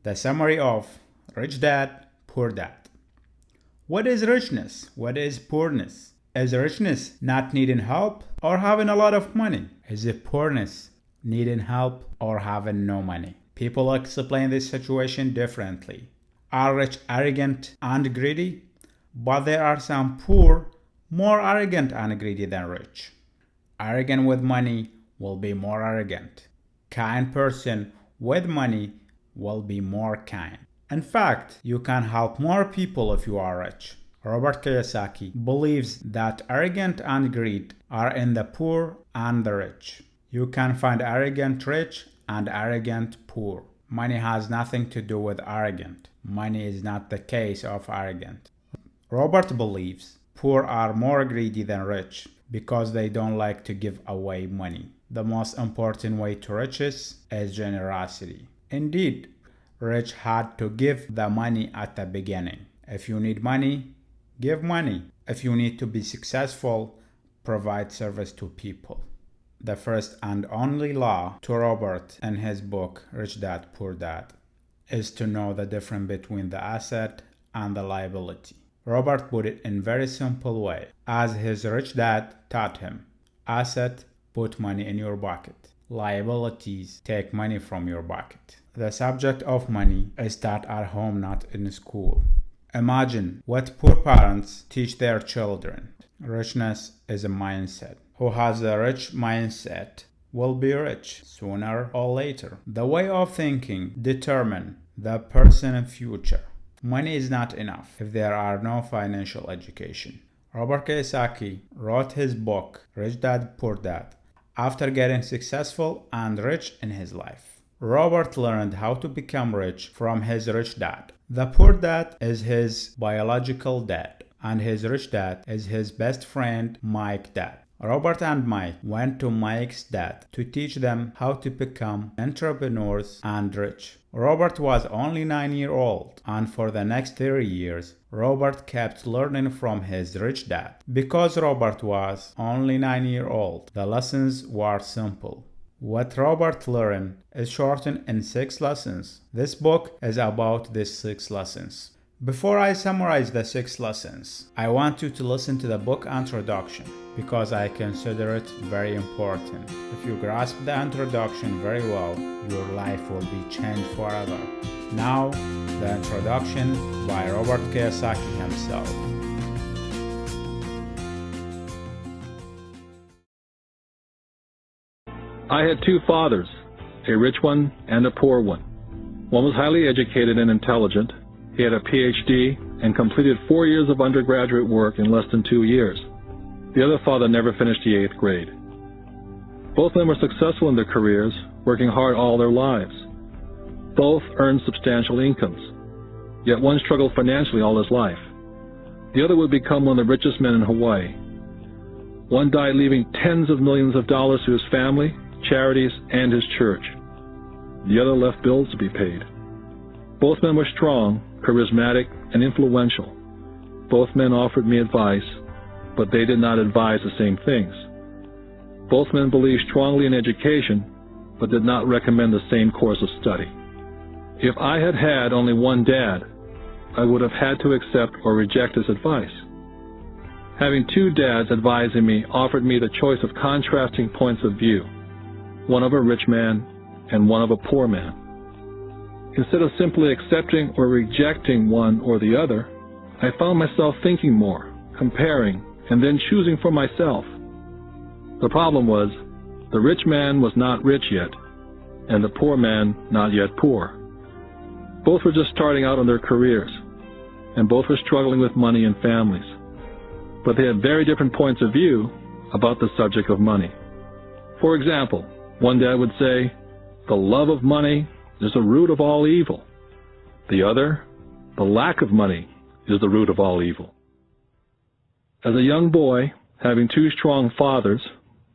The summary of Rich Dad, Poor Dad. What is richness? What is poorness? Is richness not needing help or having a lot of money? Is it poorness needing help or having no money? People explain this situation differently. Are rich arrogant and greedy? But there are some poor more arrogant and greedy than rich. Arrogant with money will be more arrogant. Kind person with money will be more kind. In fact, you can help more people if you are rich. Robert Kiyosaki believes that arrogance and greed are in the poor and the rich. You can find arrogant rich and arrogant poor. Money has nothing to do with arrogant. Money is not the case of arrogant. Robert believes poor are more greedy than rich because they don't like to give away money. The most important way to riches is generosity. Indeed, rich had to give the money at the beginning. If you need money, give money. If you need to be successful, provide service to people. The first and only law to Robert in his book, Rich Dad, Poor Dad, is to know the difference between the asset and the liability. Robert put it in a very simple way, as his rich dad taught him. Asset, put money in your pocket. Liabilities, take money from your pocket. The subject of money is taught at home, not in school. Imagine what poor parents teach their children. Richness is a mindset. Who has a rich mindset will be rich sooner or later. The way of thinking determines the person's future. Money is not enough if there are no financial education. Robert Kiyosaki wrote his book, Rich Dad, Poor Dad, after getting successful and rich in his life. Robert learned how to become rich from his rich dad. The poor dad is his biological dad, and his rich dad is his best friend, Mike's dad. Robert and Mike went to Mike's dad to teach them how to become entrepreneurs and rich. Robert was only 9 years old, and for the next 30 years, Robert kept learning from his rich dad. Because Robert was only 9 years old, the lessons were simple. What Robert learned is shortened in 6 lessons. This book is about these 6 lessons. Before I summarize the 6 lessons, I want you to listen to the book introduction because I consider it very important. If you grasp the introduction very well, your life will be changed forever. Now, the introduction by Robert Kiyosaki himself. I had 2 fathers, a rich one and a poor one. One was highly educated and intelligent. He had a PhD and completed 4 years of undergraduate work in less than 2 years. The other father never finished the 8th grade. Both men were successful in their careers, working hard all their lives. Both earned substantial incomes, yet one struggled financially all his life. The other would become one of the richest men in Hawaii. One died leaving tens of millions of dollars to his family, charities, and his church. The other left bills to be paid. Both men were strong, charismatic, and influential. Both men offered me advice, but they did not advise the same things. Both men believed strongly in education, but did not recommend the same course of study. If I had had only one dad, I would have had to accept or reject his advice. Having 2 dads advising me offered me the choice of contrasting points of view, one of a rich man and one of a poor man. Instead of simply accepting or rejecting one or the other, I found myself thinking more, comparing, and then choosing for myself. The problem was, the rich man was not rich yet, and the poor man not yet poor. Both were just starting out on their careers, and both were struggling with money and families. But they had very different points of view about the subject of money. For example, one dad would say, "The love of money is the root of all evil." The other, "The lack of money is the root of all evil." As a young boy, having 2 strong fathers,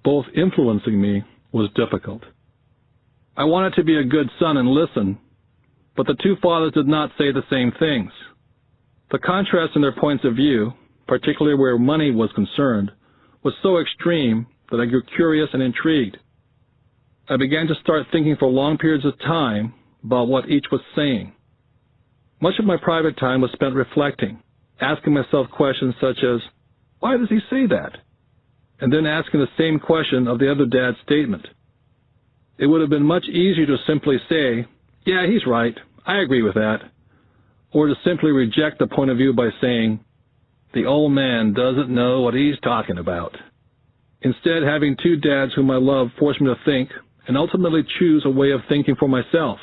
both influencing me, was difficult. I wanted to be a good son and listen, but the 2 fathers did not say the same things. The contrast in their points of view, particularly where money was concerned, was so extreme that I grew curious and intrigued. I began to start thinking for long periods of time about what each was saying. Much of my private time was spent reflecting, asking myself questions such as, why does he say that? And then asking the same question of the other dad's statement. It would have been much easier to simply say, yeah, he's right, I agree with that, or to simply reject the point of view by saying, the old man doesn't know what he's talking about. Instead, having two dads whom I love forced me to think and ultimately choose a way of thinking for myself.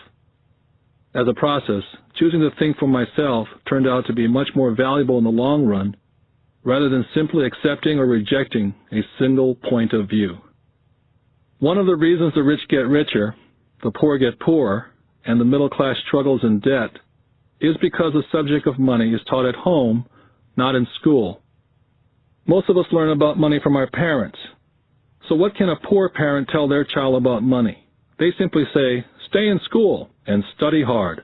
As a process, choosing to think for myself turned out to be much more valuable in the long run, rather than simply accepting or rejecting a single point of view. One of the reasons the rich get richer, the poor get poorer, and the middle class struggles in debt is because the subject of money is taught at home, not in school. Most of us learn about money from our parents. So what can a poor parent tell their child about money? They simply say, stay in school and study hard.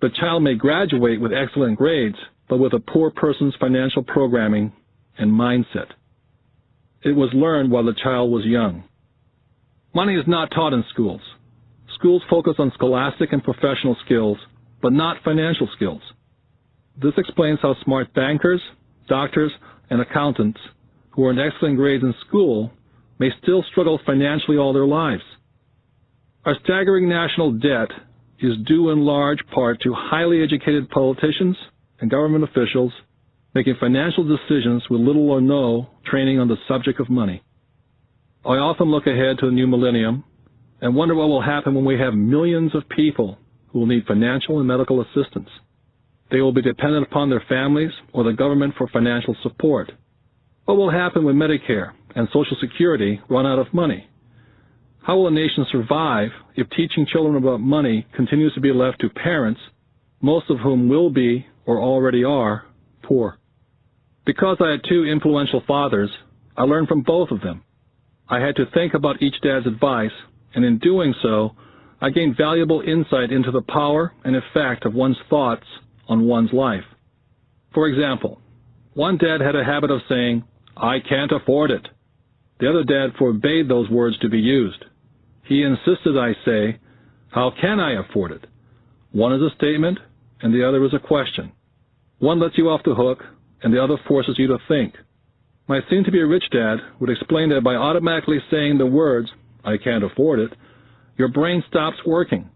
The child may graduate with excellent grades, but with a poor person's financial programming and mindset. It was learned while the child was young. Money is not taught in schools. Schools focus on scholastic and professional skills, but not financial skills. This explains how smart bankers, doctors, and accountants who earned excellent grades in school may still struggle financially all their lives. Our staggering national debt is due in large part to highly educated politicians and government officials making financial decisions with little or no training on the subject of money. I often look ahead to the new millennium and wonder what will happen when we have millions of people who will need financial and medical assistance. They will be dependent upon their families or the government for financial support. What will happen when Medicare and Social Security run out of money? How will a nation survive if teaching children about money continues to be left to parents, most of whom will be, or already are, poor? Because I had two influential fathers, I learned from both of them. I had to think about each dad's advice, and in doing so, I gained valuable insight into the power and effect of one's thoughts on one's life. For example, one dad had a habit of saying, I can't afford it. The other dad forbade those words to be used. He insisted I say, how can I afford it? One is a statement, and the other is a question. One lets you off the hook, and the other forces you to think. My soon-to-be-rich dad would explain that by automatically saying the words, I can't afford it, your brain stops working.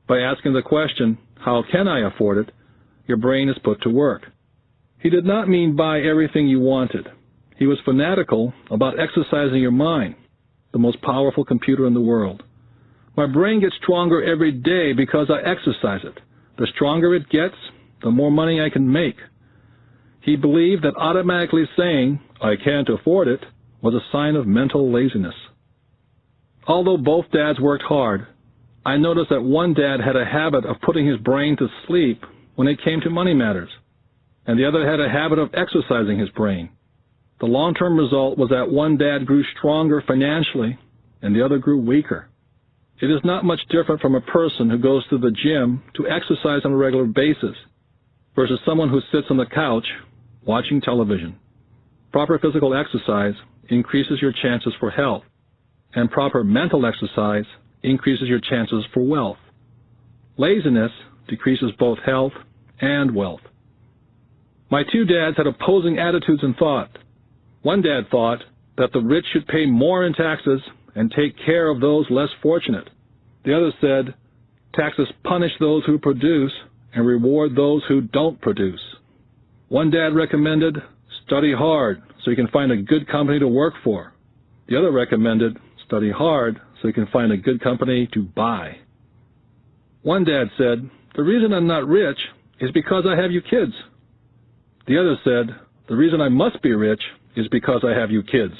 By asking the question, how can I afford it, your brain is put to work. He did not mean buy everything you wanted. He was fanatical about exercising your mind, the most powerful computer in the world. My brain gets stronger every day because I exercise it. The stronger it gets, the more money I can make. He believed that automatically saying, I can't afford it, was a sign of mental laziness. Although both dads worked hard, I noticed that one dad had a habit of putting his brain to sleep when it came to money matters, and the other had a habit of exercising his brain. The long-term result was that one dad grew stronger financially and the other grew weaker. It is not much different from a person who goes to the gym to exercise on a regular basis versus someone who sits on the couch watching television. Proper physical exercise increases your chances for health, and proper mental exercise increases your chances for wealth. Laziness decreases both health and wealth. My two dads had opposing attitudes in thought. One dad thought that the rich should pay more in taxes and take care of those less fortunate. The other said, taxes punish those who produce and reward those who don't produce. One dad recommended, study hard so you can find a good company to work for. The other recommended, study hard so you can find a good company to buy. One dad said, the reason I'm not rich is because I have you kids. The other said, the reason I must be rich is because I have you kids.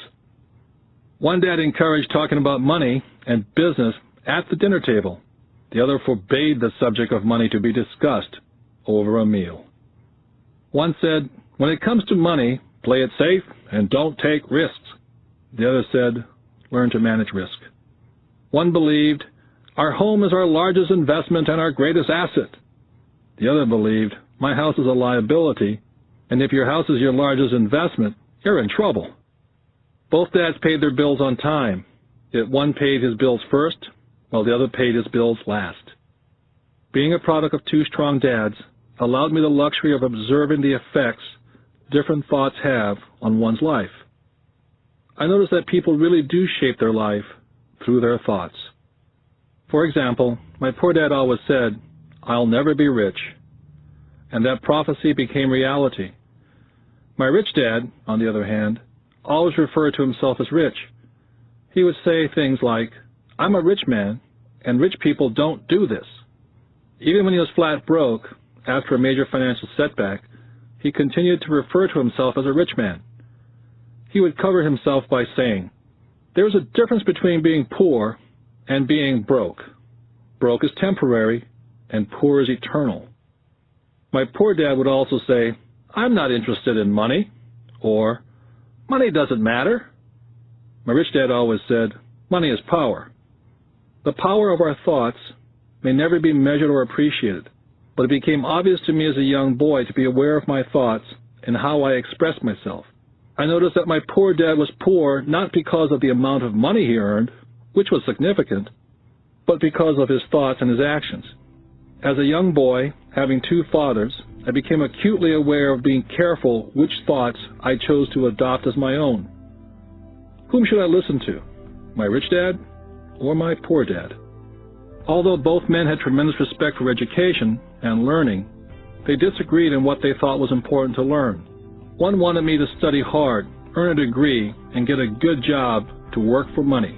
One dad encouraged talking about money and business at the dinner table. The other forbade the subject of money to be discussed over a meal. One said, when it comes to money, play it safe and don't take risks. The other said, learn to manage risk. One believed, our home is our largest investment and our greatest asset. The other believed, my house is a liability, and if your house is your largest investment, you're in trouble. Both dads paid their bills on time, yet one paid his bills first, while the other paid his bills last. Being a product of two strong dads, allowed me the luxury of observing the effects different thoughts have on one's life. I noticed that people really do shape their life through their thoughts. For example, my poor dad always said, "I'll never be rich," and that prophecy became reality. My rich dad, on the other hand, always referred to himself as rich. He would say things like, "I'm a rich man, and rich people don't do this." Even when he was flat broke, after a major financial setback, he continued to refer to himself as a rich man. He would cover himself by saying, "There's a difference between being poor and being broke. Broke is temporary, and poor is eternal." My poor dad would also say, "I'm not interested in money," or "Money doesn't matter." My rich dad always said, "Money is power." The power of our thoughts may never be measured or appreciated, but it became obvious to me as a young boy to be aware of my thoughts and how I expressed myself. I noticed that my poor dad was poor not because of the amount of money he earned, which was significant, but because of his thoughts and his actions. As a young boy, having two fathers, I became acutely aware of being careful which thoughts I chose to adopt as my own. Whom should I listen to? My rich dad or my poor dad? Although both men had tremendous respect for education and learning, they disagreed in what they thought was important to learn. One wanted me to study hard, earn a degree, and get a good job to work for money.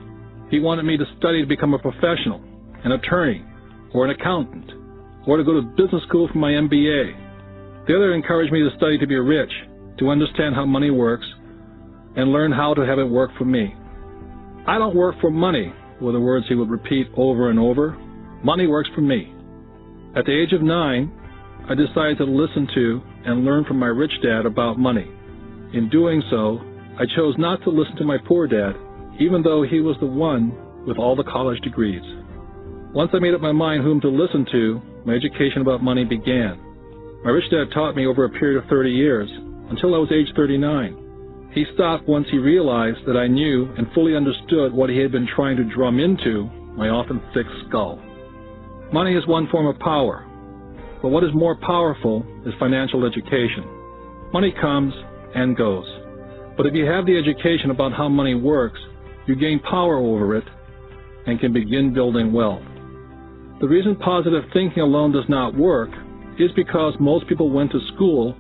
He wanted me to study to become a professional, an attorney, or an accountant, or to go to business school for my MBA. The other encouraged me to study to be rich, to understand how money works, and learn how to have it work for me. "I don't work for money," were the words he would repeat over and over. "Money works for me." At the age of 9, I decided to listen to and learn from my rich dad about money. In doing so, I chose not to listen to my poor dad, even though he was the one with all the college degrees. Once I made up my mind whom to listen to, my education about money began. My rich dad taught me over a period of 30 years, until I was age 39. He stopped once he realized that I knew and fully understood what he had been trying to drum into my often thick skull. Money is one form of power, but what is more powerful is financial education. Money comes and goes, but if you have the education about how money works, you gain power over it and can begin building wealth. The reason positive thinking alone does not work is because most people went to school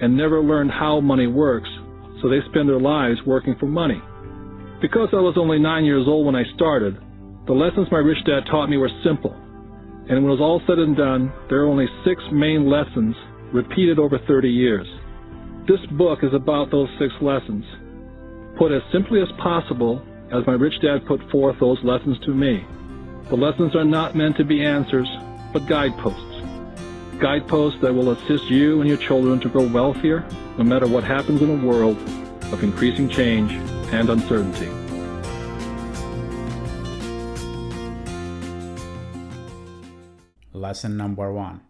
and never learned how money works, so they spend their lives working for money. Because I was only 9 years old when I started, the lessons my rich dad taught me were simple, and when it was all said and done, there are only 6 main lessons repeated over 30 years. This book is about those 6 lessons, put as simply as possible as my rich dad put forth those lessons to me. The lessons are not meant to be answers, but guideposts. Guideposts that will assist you and your children to grow wealthier, no matter what happens in a world of increasing change and uncertainty. Lesson number 1.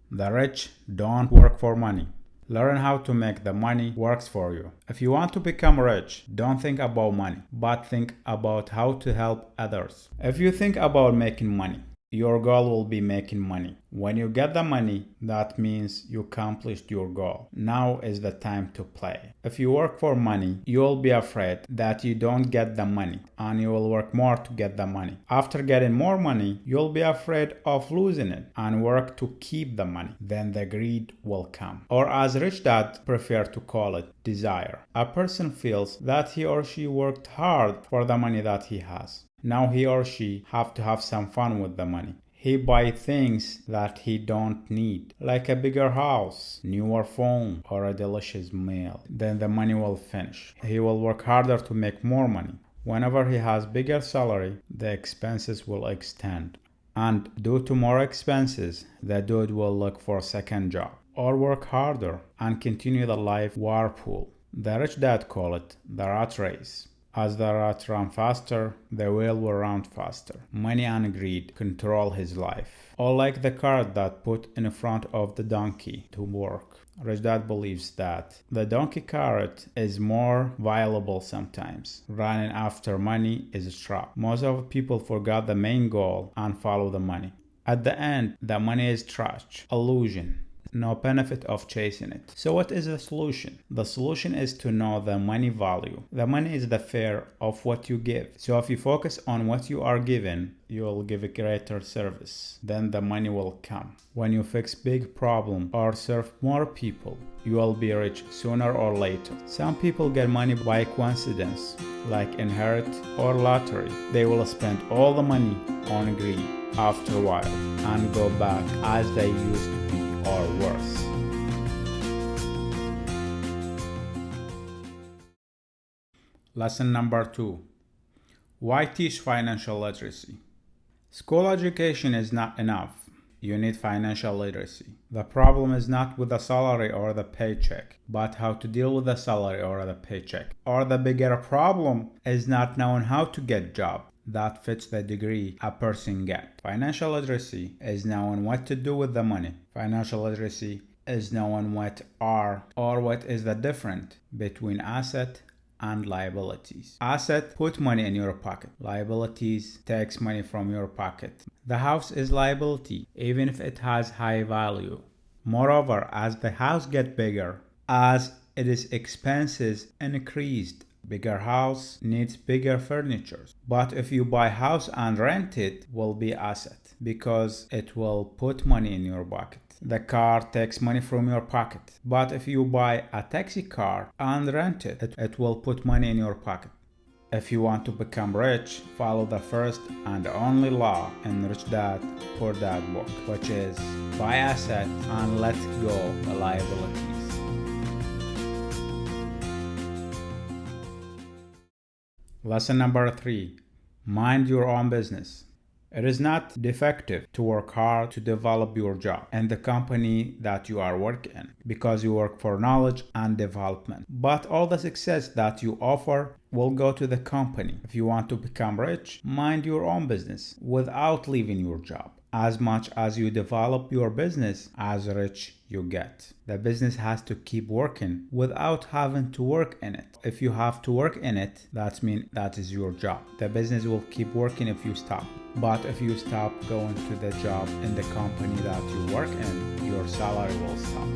The rich don't work for money. Learn how to make the money works for you. If you want to become rich, don't think about money, but think about how to help others. If you think about making money, your goal will be making money. When you get the money, that means you accomplished your goal. Now is the time to play. If you work for money, you will be afraid that you don't get the money, and you will work more to get the money. After getting more money, you'll be afraid of losing it and work to keep the money. Then the greed will come. Or as Rich Dad prefer to call it, desire. A person feels that he or she worked hard for the money that he has. Now he or she have to have some fun with the money. He buy things that he don't need, like a bigger house, newer phone, or a delicious meal. Then the money will finish. He will work harder to make more money. Whenever he has bigger salary, the expenses will extend. And due to more expenses, the dude will look for a second job, or work harder and continue the life whirlpool. The rich dad call it the rat race. As the rat ran faster, the wheel will run faster. Money and greed control his life. Or like the cart that put in front of the donkey to work. Rich Dad believes that the donkey carrot is more valuable sometimes. Running after money is a trap. Most of people forgot the main goal and follow the money. At the end, the money is trash, illusion. no benefit of chasing it. So what is the solution? The solution is to know the money value. The money is the fare of what you give. So if you focus on what you are given, you will give a greater service. Then the money will come. When you fix big problem or serve more people, you will be rich sooner or later. Some people get money by coincidence, like inherit or lottery. They will spend all the money on greed after a while and go back as they used to be or worse. Lesson number 2. Why teach financial literacy? School education is not enough. You need financial literacy. The problem is not with the salary or the paycheck, but how to deal with the salary or the paycheck. Or the bigger problem is not knowing how to get a job that fits the degree a person gets. Financial literacy is knowing what to do with the money. Financial literacy is knowing what are or what is the difference between asset and liabilities. Asset put money in your pocket. Liabilities takes money from your pocket. The house is liability even if it has high value. Moreover, as the house gets bigger, as its expenses increased, bigger house needs bigger furniture. But if you buy house and rent it, will be asset because it will put money in your pocket. The car takes money from your pocket. But if you buy a taxi car and rent it, it will put money in your pocket. If you want to become rich, follow the first and only law in Rich Dad Poor Dad book, which is buy asset and let go the liabilities. Lesson number 3. Mind your own business. It is not defective to work hard to develop your job and the company that you are working in because you work for knowledge and development. But all the success that you offer will go to the company. If you want to become rich, mind your own business without leaving your job. As much as you develop your business, as rich you get. The business has to keep working without having to work in it. If you have to work in it, that means that is your job. The business will keep working if you stop. But if you stop going to the job in the company that you work in, your salary will stop.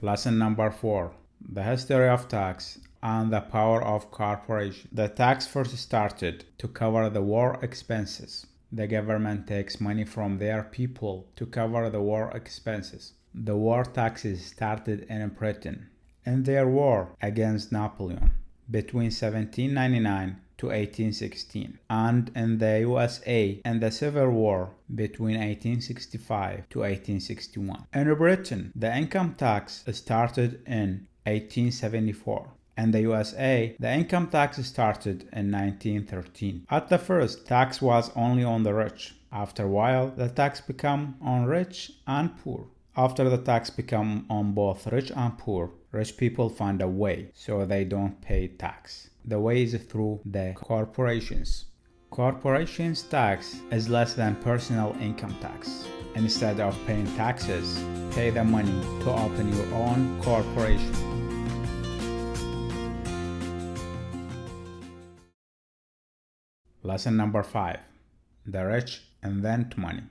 Lesson number 4. The history of tax and the power of corporation. The tax first started to cover the war expenses. The government takes money from their people to cover the war expenses. The war taxes started in Britain in their war against Napoleon between 1799 to 1816, and in the USA in the Civil War between 1865 to 1861. In Britain, the income tax started in 1874. In the USA, the income tax started in 1913. At the first, tax was only on the rich. After a while, the tax became on rich and poor. After the tax became on both rich and poor, rich people find a way so they don't pay tax. The way is through the corporations. Corporations tax is less than personal income tax. Instead of paying taxes, pay the money to open your own corporation. Lesson number 5. The rich invent money.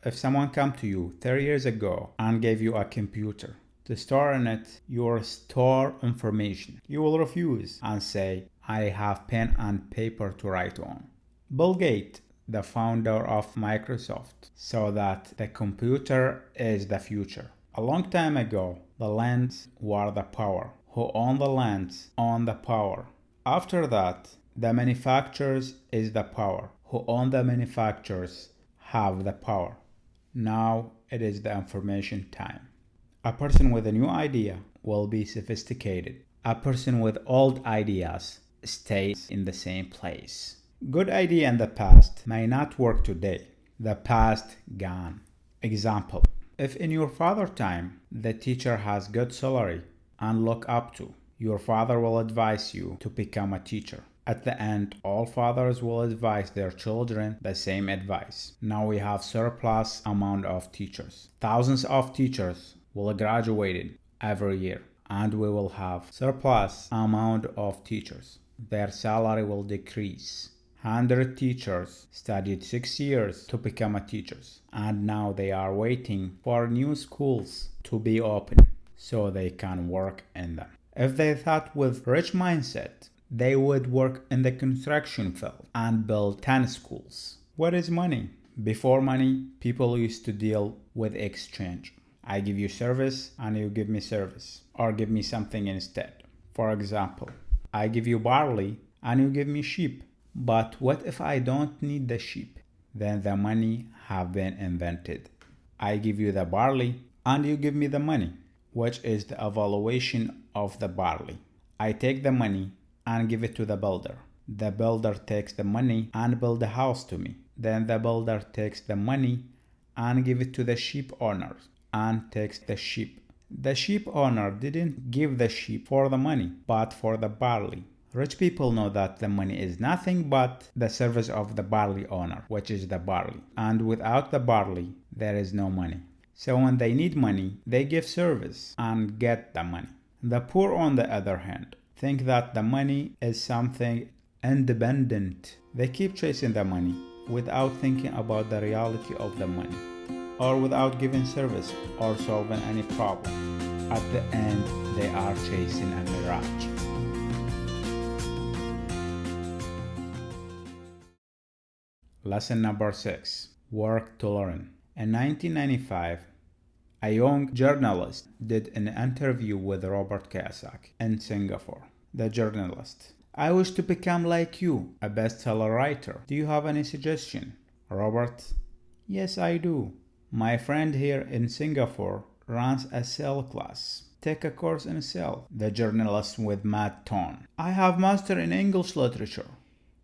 If someone came to you 30 years ago and gave you a computer to store in it your store information, you will refuse and say, I have pen and paper to write on. Bill Gates, the founder of Microsoft, saw that the computer is the future. A long time ago, the lands were the power. Who own the lands own the power. After that, the manufacturers is the power. Who own the manufacturers have the power. Now it is the information time. A person with a new idea will be sophisticated. A person with old ideas stays in the same place. Good idea in the past may not work today. The past gone. Example. If in your father time the teacher has good salary and look up to, your father will advise you to become a teacher. At the end, all fathers will advise their children the same advice. Now we have surplus amount of teachers. Thousands of teachers will graduate every year, and we will have surplus amount of teachers. Their salary will decrease. 100 teachers studied 6 years to become a teachers, and now they are waiting for new schools to be open so they can work in them. If they thought with rich mindset, they would work in the construction field and build 10 schools. What is money? Before money, people used to deal with exchange. I give you service and you give me service, or give me something instead. For example, I give you barley and you give me sheep. But what if I don't need the sheep? Then the money have been invented. I give you the barley and you give me the money, which is the evaluation of the barley. I take the money and give it to the builder. The builder takes the money and builds a house to me. Then the builder takes the money and give it to the sheep owner and takes the sheep. The sheep owner didn't give the sheep for the money, but for the barley. Rich people know that the money is nothing but the service of the barley owner, which is the barley. And without the barley, there is no money. So when they need money, they give service and get the money. The poor, on the other hand, think that the money is something independent. They keep chasing the money without thinking about the reality of the money, or without giving service or solving any problem. At the end, they are chasing a mirage. Lesson number 6. Work to learn. In 1995, a young journalist did an interview with Robert Kiyosaki in Singapore. The journalist: I wish to become like you, a bestseller writer. Do you have any suggestion? Robert: Yes, I do. My friend here in Singapore runs a sales class. Take a course in sales. The journalist with mad tone: I have master in English literature.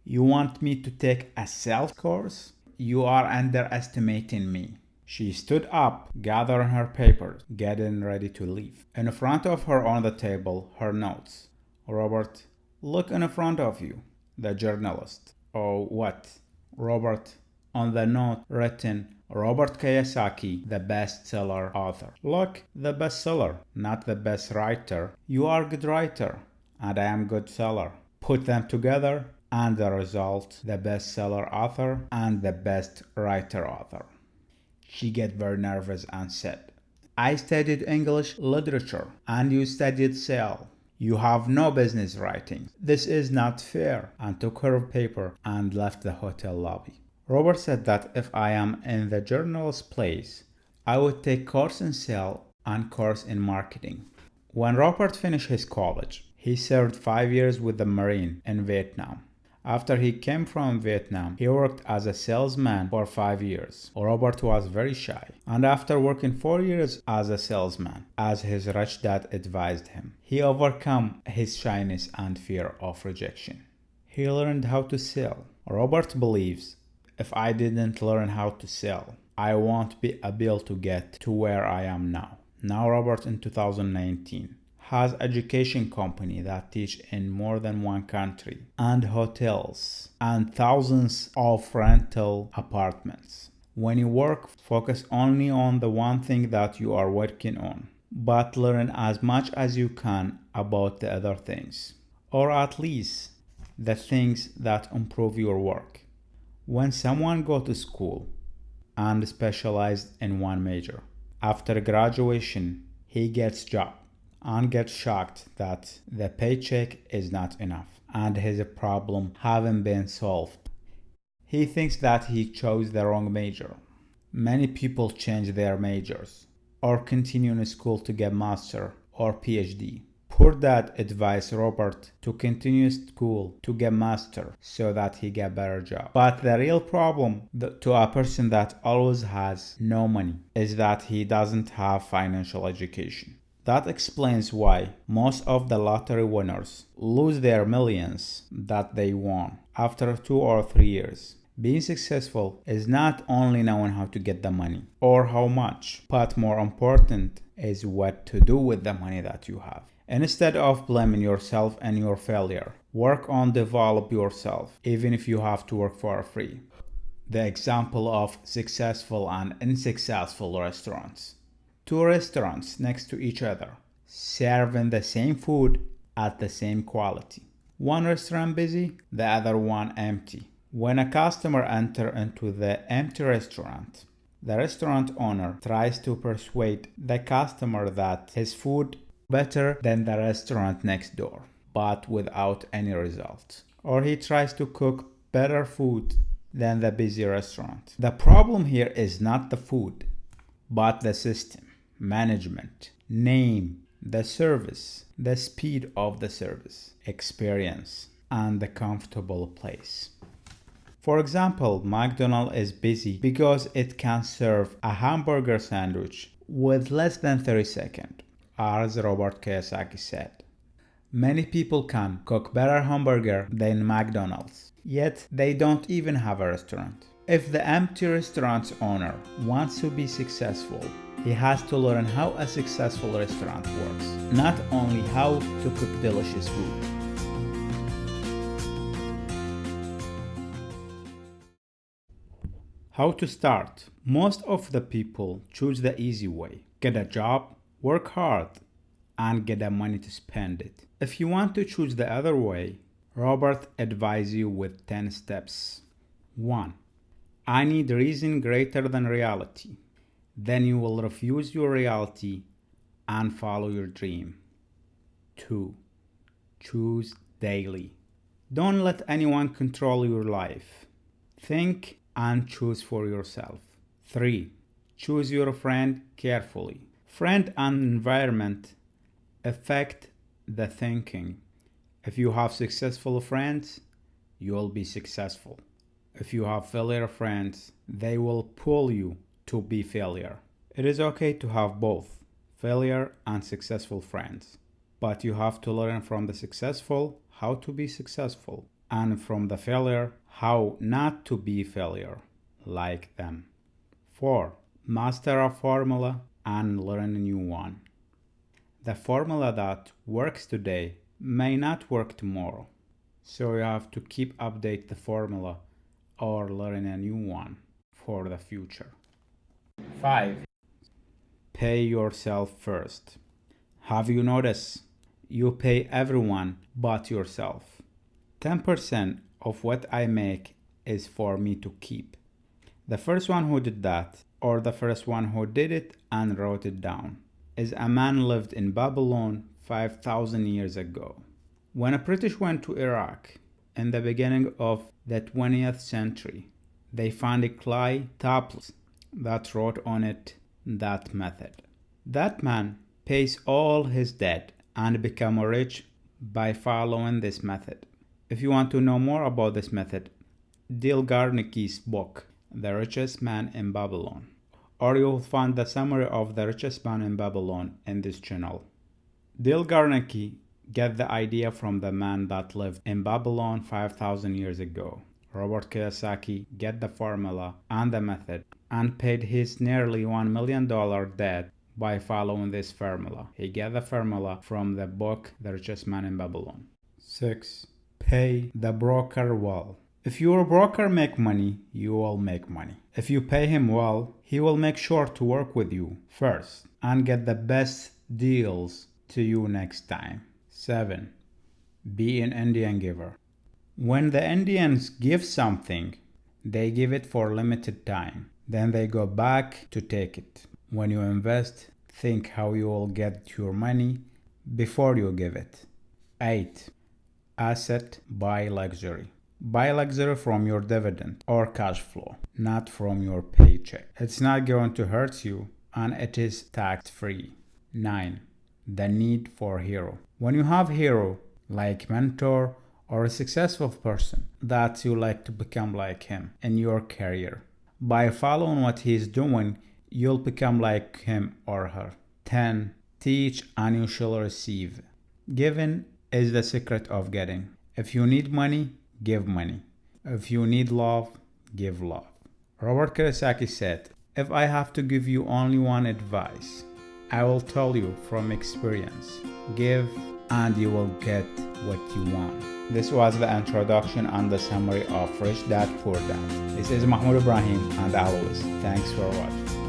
You want me to take a sales course? You are underestimating me. She stood up, gathering her papers, getting ready to leave. In front of her on the table, her notes. Robert: Look in front of you. The journalist: Oh, what? Robert: On the note written, Robert Kiyosaki, the bestseller author. Look, the bestseller, not the best writer. You are a good writer, and I am good seller. Put them together, and the result, the bestseller author and the best writer author. She got very nervous and said, I studied English literature and you studied sales. You have no business writing. This is not fair, and took her paper and left the hotel lobby. Robert said that if I am in the journalist's place, I would take course in sales and course in marketing. When Robert finished his college, he served 5 years with the Marine in Vietnam. After he came from Vietnam, he worked as a salesman for 5 years. Robert was very shy, and after working 4 years as a salesman, as his rich dad advised him, he overcame his shyness and fear of rejection. He learned how to sell. Robert believes, if I didn't learn how to sell, I won't be able to get to where I am now. Now Robert in 2019 has education company that teach in more than one country, and hotels, and thousands of rental apartments. When you work, focus only on the one thing that you are working on, but learn as much as you can about the other things, or at least the things that improve your work. When someone go to school and specialized in one major, after graduation, he gets job and gets shocked that the paycheck is not enough and his problem haven't been solved. He thinks that he chose the wrong major. Many people change their majors or continue in school to get master or PhD. Poor dad advised Robert to continue school to get master so that he get better job. But the real problem to a person that always has no money is that he doesn't have financial education. That explains why most of the lottery winners lose their millions that they won after 2 or 3 years. Being successful is not only knowing how to get the money or how much, but more important is what to do with the money that you have. Instead of blaming yourself and your failure, work on develop yourself, even if you have to work for free. The example of successful and unsuccessful restaurants. 2 restaurants next to each other, serving the same food at the same quality. One restaurant busy, the other one empty. When a customer enters into the empty restaurant, the restaurant owner tries to persuade the customer that his food is better than the restaurant next door, but without any result. Or he tries to cook better food than the busy restaurant. The problem here is not the food, but the system, management, name, the service, the speed of the service, experience, and the comfortable place. For example, McDonald's is busy because it can serve a hamburger sandwich with less than 30 seconds, as Robert Kiyosaki said. Many people can cook better hamburger than McDonald's, yet they don't even have a restaurant. If the empty restaurant's owner wants to be successful, he has to learn how a successful restaurant works, not only how to cook delicious food. How to start? Most of the people choose the easy way. Get a job, work hard, and get the money to spend it. If you want to choose the other way, Robert advises you with 10 steps. 1. I need reason greater than reality. Then you will refuse your reality and follow your dream. 2. Choose daily. Don't let anyone control your life. Think and choose for yourself. 3. Choose your friend carefully. Friend and environment affect the thinking. If you have successful friends, you will be successful. If you have failure friends, they will pull you to be failure. It is okay to have both failure and successful friends, but you have to learn from the successful how to be successful, and from the failure how not to be failure like them. 4. Master a formula and learn a new one. The formula that works today may not work tomorrow, so you have to keep update the formula or learn a new one for the future. 5. Pay yourself first. Have you noticed you pay everyone but yourself? 10% of what I make is for me to keep. The first one who did that, or the first one who did it and wrote it down, is a man lived in Babylon 5,000 years ago. When the British went to Iraq in the beginning of the 20th century, they found a clay tablet that wrote on it that method. That man pays all his debt and become rich by following this method. If you want to know more about this method, Dale Carnegie's book, The Richest Man in Babylon, or you will find the summary of The Richest Man in Babylon in this channel. Dale Carnegie got the idea from the man that lived in Babylon 5,000 years ago. Robert Kiyosaki got the formula and the method and paid his nearly $1 million debt by following this formula. He got the formula from the book The Richest Man in Babylon. 6. Pay the broker well. If your broker make money, you will make money. If you pay him well, he will make sure to work with you first and get the best deals to you next time. 7. Be an Indian giver. When the Indians give something, they give it for limited time. Then they go back to take it. When you invest, think how you will get your money before you give it. 8. Asset buy luxury. Buy luxury from your dividend or cash flow, not from your paycheck. It's not going to hurt you and it is tax free. 9. The need for hero. When you have hero like mentor or a successful person that you like to become like him in your career, by following what he is doing, you'll become like him or her. 10. Teach and you shall receive. Giving is the secret of getting. If you need money, give money. If you need love, give love. Robert Kiyosaki said, if I have to give you only one advice, I will tell you from experience. Give and you will get what you want. This was the introduction and the summary of Rich Dad Poor Dad. This is Mahmood Ibrahim and always thanks for watching.